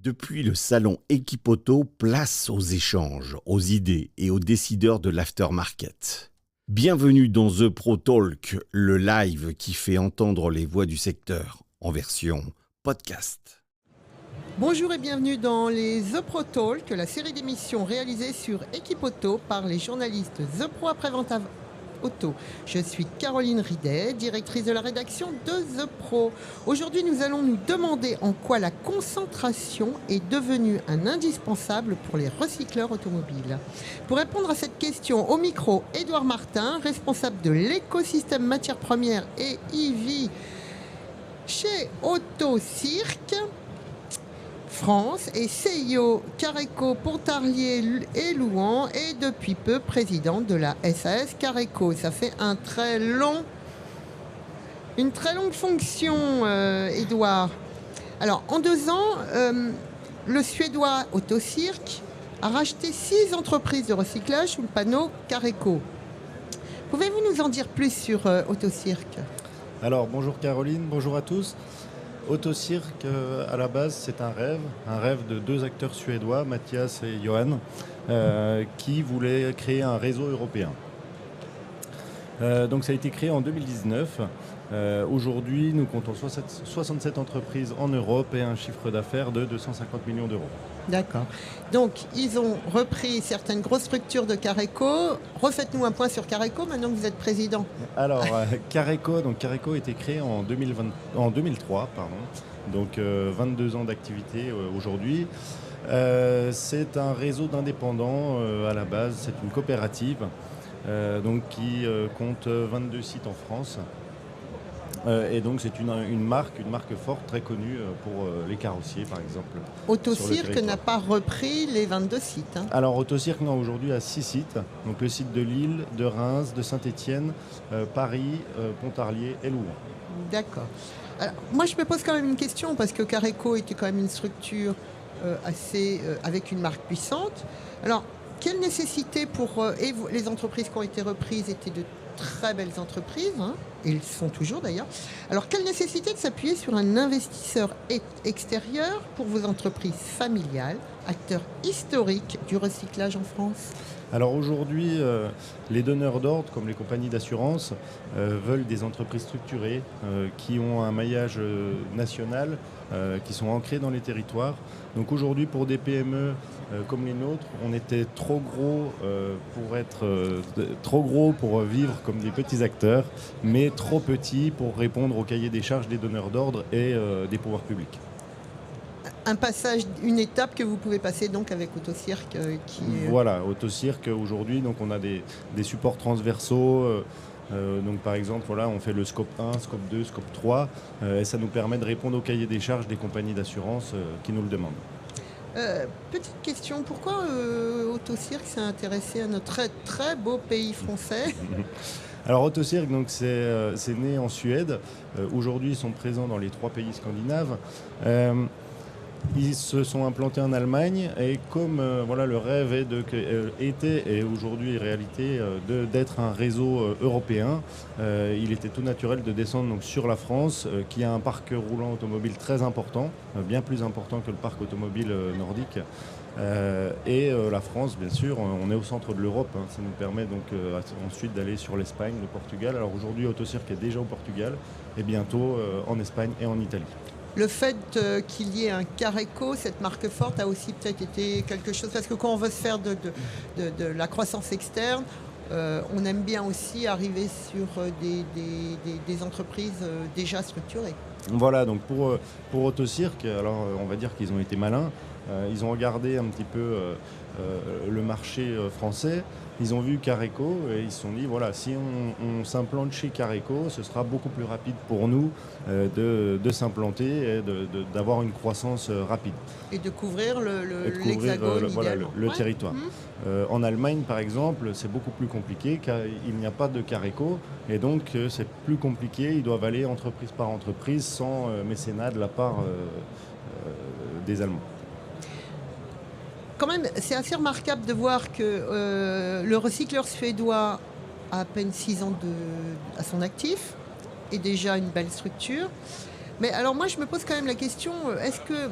Depuis le salon Equipoto, place aux échanges, aux idées et aux décideurs de l'aftermarket. Bienvenue dans The Pro Talk, le live qui fait entendre les voix du secteur, en version podcast. Bonjour et bienvenue dans les The Pro Talk, la série d'émissions réalisée sur Equipoto par les journalistes The Pro après-vente auto. Je suis Caroline Ridet, directrice de la rédaction de The Pro. Aujourd'hui, nous allons nous demander en quoi la concentration est devenue un indispensable pour les recycleurs automobiles. Pour répondre à cette question, au micro, Édouard Martin, responsable de l'écosystème matières premières et EV chez Autocirc France et CIO Careco Pontarlier et Louan et depuis peu présidente de la SAS Careco. Ça fait une très longue fonction, Édouard. Alors, en 2 ans, le Suédois Autocirc a racheté 6 entreprises de recyclage sous le panneau Careco. Pouvez-vous nous en dire plus sur Autocirc ? Alors, bonjour Caroline, bonjour à tous. Autocirc, à la base, c'est un rêve de 2 acteurs suédois, Mathias et Johan, qui voulaient créer un réseau européen. Donc ça a été créé en 2019. Aujourd'hui, nous comptons 67 entreprises en Europe et un chiffre d'affaires de 250 millions d'euros. D'accord. Donc, ils ont repris certaines grosses structures de Careco. Refaites-nous un point sur Careco, maintenant que vous êtes président. Alors, Careco a été créé en 2003, donc 22 ans d'activité aujourd'hui. C'est un réseau d'indépendants à la base, c'est une coopérative qui compte 22 sites en France. Et donc c'est une marque forte, très connue pour les carrossiers par exemple. Autocirc n'a pas repris les 22 sites. Alors Autocirc aujourd'hui a 6 sites, donc le site de Lille, de Reims, de Saint-Étienne, Paris, Pontarlier et Louan. D'accord. Alors, moi je me pose quand même une question parce que Careco était quand même une structure avec une marque puissante. Alors quelle nécessité pour les entreprises qui ont été reprises étaient de très belles entreprises, et ils sont toujours d'ailleurs. Alors, quelle nécessité de s'appuyer sur un investisseur extérieur pour vos entreprises familiales, acteurs historiques du recyclage en France ? Alors aujourd'hui, les donneurs d'ordre, comme les compagnies d'assurance, veulent des entreprises structurées qui ont un maillage national, qui sont ancrées dans les territoires. Donc aujourd'hui, pour des PME comme les nôtres, on était trop gros pour vivre comme des petits acteurs, mais trop petits pour répondre au cahier des charges des donneurs d'ordre et des pouvoirs publics. Une étape que vous pouvez passer donc avec Autocirc Voilà, Autocirc aujourd'hui, donc on a des supports transversaux. Donc par exemple, on fait le scope 1, scope 2, scope 3, et ça nous permet de répondre au cahier des charges des compagnies d'assurance qui nous le demandent. Petite question, pourquoi Autocirc s'est intéressé à notre très, très beau pays français ? Alors Autocirc, c'est né en Suède. Aujourd'hui, ils sont présents dans les 3 pays scandinaves. Ils se sont implantés en Allemagne et comme le rêve était et aujourd'hui réalité d'être un réseau européen, il était tout naturel de descendre sur la France qui a un parc roulant automobile très important, bien plus important que le parc automobile nordique. Et la France, bien sûr, on est au centre de l'Europe. Ça nous permet donc ensuite d'aller sur l'Espagne, le Portugal. Alors aujourd'hui, Autocirc est déjà au Portugal et bientôt en Espagne et en Italie. Le fait qu'il y ait un Careco, cette marque forte, a aussi peut-être été quelque chose, parce que quand on veut se faire de la croissance externe, on aime bien aussi arriver sur des entreprises déjà structurées. Voilà, donc pour Autocirc, alors on va dire qu'ils ont été malins. Ils ont regardé un petit peu le marché français. Ils ont vu Careco et ils se sont dit, si on s'implante chez Careco, ce sera beaucoup plus rapide pour nous de s'implanter et d'avoir une croissance rapide. Et de couvrir l'hexagone le territoire. En Allemagne, par exemple, c'est beaucoup plus compliqué car il n'y a pas de Careco et donc c'est plus compliqué. Ils doivent aller entreprise par entreprise sans mécénat de la part des Allemands. Quand même, c'est assez remarquable de voir que le recycleur suédois a à peine 6 ans à son actif et déjà une belle structure. Mais alors moi, je me pose quand même la question, est-ce que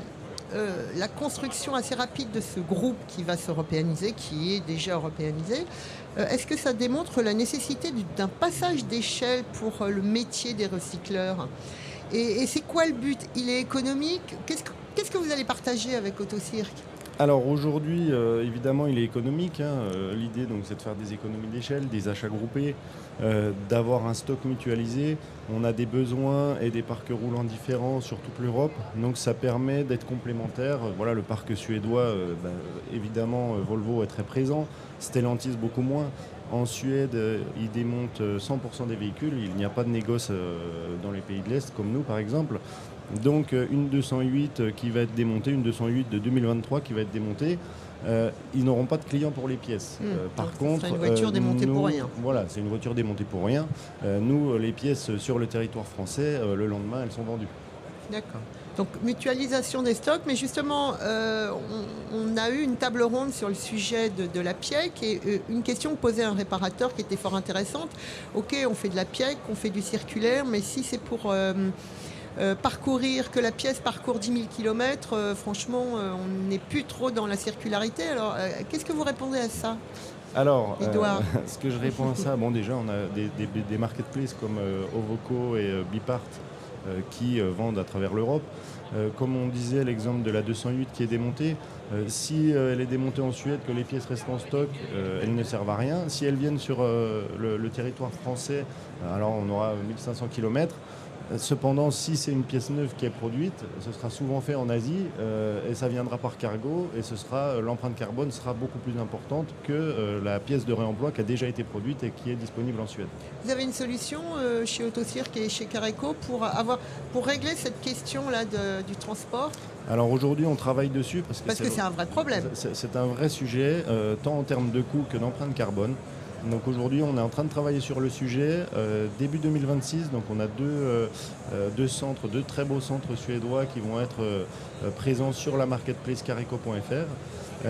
la construction assez rapide de ce groupe qui va s'européaniser, qui est déjà européanisé, est-ce que ça démontre la nécessité d'un passage d'échelle pour le métier des recycleurs ? Et c'est quoi le but ? Il est économique ? Qu'est-ce que vous allez partager avec Autocirque ? Alors aujourd'hui, évidemment, il est économique. L'idée, donc, c'est de faire des économies d'échelle, des achats groupés, d'avoir un stock mutualisé. On a des besoins et des parcs roulants différents sur toute l'Europe. Donc ça permet d'être complémentaires. Voilà, le parc suédois, évidemment, Volvo est très présent. Stellantis, beaucoup moins. En Suède, ils démontent 100% des véhicules. Il n'y a pas de négoce dans les pays de l'Est, comme nous, par exemple. Donc une 208 qui va être démontée, une 208 de 2023 qui va être démontée, ils n'auront pas de clients pour les pièces. Par contre, c'est une voiture démontée pour rien. Voilà, c'est une voiture démontée pour rien. Nous, les pièces sur le territoire français, le lendemain, elles sont vendues. D'accord. Donc mutualisation des stocks, mais justement, on a eu une table ronde sur le sujet de la PIEC et une question que posait un réparateur qui était fort intéressante. Ok, on fait de la PIEC, on fait du circulaire, mais si c'est pour parcourir, que la pièce parcourt 10 000 km, franchement, on n'est plus trop dans la circularité. Alors, qu'est-ce que vous répondez à ça ? Alors, Édouard. ce que je réponds à ça, bon déjà, on a des marketplaces comme Ovoco et Bipart qui vendent à travers l'Europe. Comme on disait, l'exemple de la 208 qui est démontée, si elle est démontée en Suède, que les pièces restent en stock, elles ne servent à rien. Si elles viennent sur le territoire français, alors on aura 1500 km. Cependant, si c'est une pièce neuve qui est produite, ce sera souvent fait en Asie et ça viendra par cargo et l'empreinte carbone sera beaucoup plus importante que la pièce de réemploi qui a déjà été produite et qui est disponible en Suède. Vous avez une solution chez Autocirque et chez Careco pour régler cette question-là du transport ? Alors aujourd'hui, on travaille dessus parce que c'est un vrai problème. C'est un vrai sujet, tant en termes de coût que d'empreinte carbone. Donc aujourd'hui, on est en train de travailler sur le sujet. Début 2026, donc on a deux très beaux centres suédois qui vont être présents sur la marketplace careco.fr.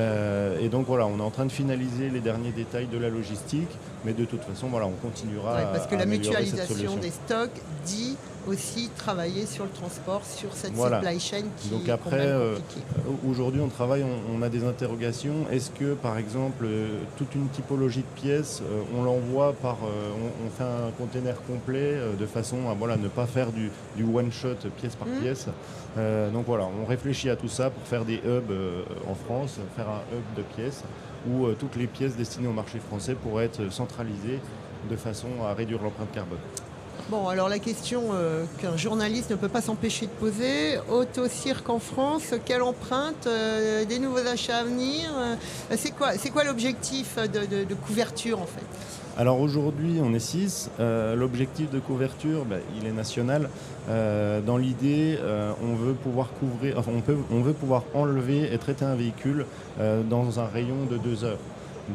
Et donc voilà, on est en train de finaliser les derniers détails de la logistique, mais de toute façon, voilà, on continuera parce que à la améliorer cette mutualisation solution. des stocks dit aussi travailler sur le transport, sur cette Voilà. supply chain qui Donc est après, quand même compliquée. aujourd'hui on travaille, on a des interrogations. Est-ce que par exemple toute une typologie de pièces, on l'envoie on fait un container complet de façon à ne pas faire du one shot pièce par pièce. Donc voilà, on réfléchit à tout ça pour faire des hubs en France, faire un hub de pièces où toutes les pièces destinées au marché français pourraient être centralisées de façon à réduire l'empreinte carbone. Bon, alors la question qu'un journaliste ne peut pas s'empêcher de poser, Autocirque en France, quelle empreinte, des nouveaux achats à venir, c'est quoi l'objectif de couverture en fait ? Alors aujourd'hui, on est 6. L'objectif de couverture, il est national. Dans l'idée, on veut pouvoir on veut pouvoir enlever et traiter un véhicule dans un rayon de 2 heures.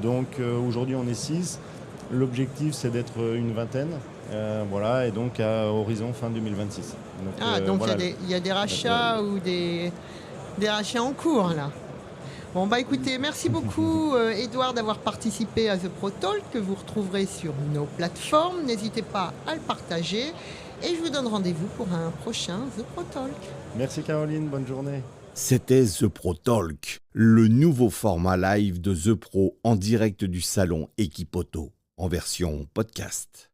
Donc aujourd'hui, on est 6. L'objectif, c'est d'être une vingtaine. Voilà, et donc à horizon fin 2026. Donc il y a des rachats ou des rachats en cours là. Bon écoutez, merci beaucoup Édouard d'avoir participé à The Pro Talk que vous retrouverez sur nos plateformes. N'hésitez pas à le partager et je vous donne rendez-vous pour un prochain The Pro Talk. Merci Caroline, bonne journée. C'était The Pro Talk, le nouveau format live de The Pro en direct du salon Equipoto, en version podcast.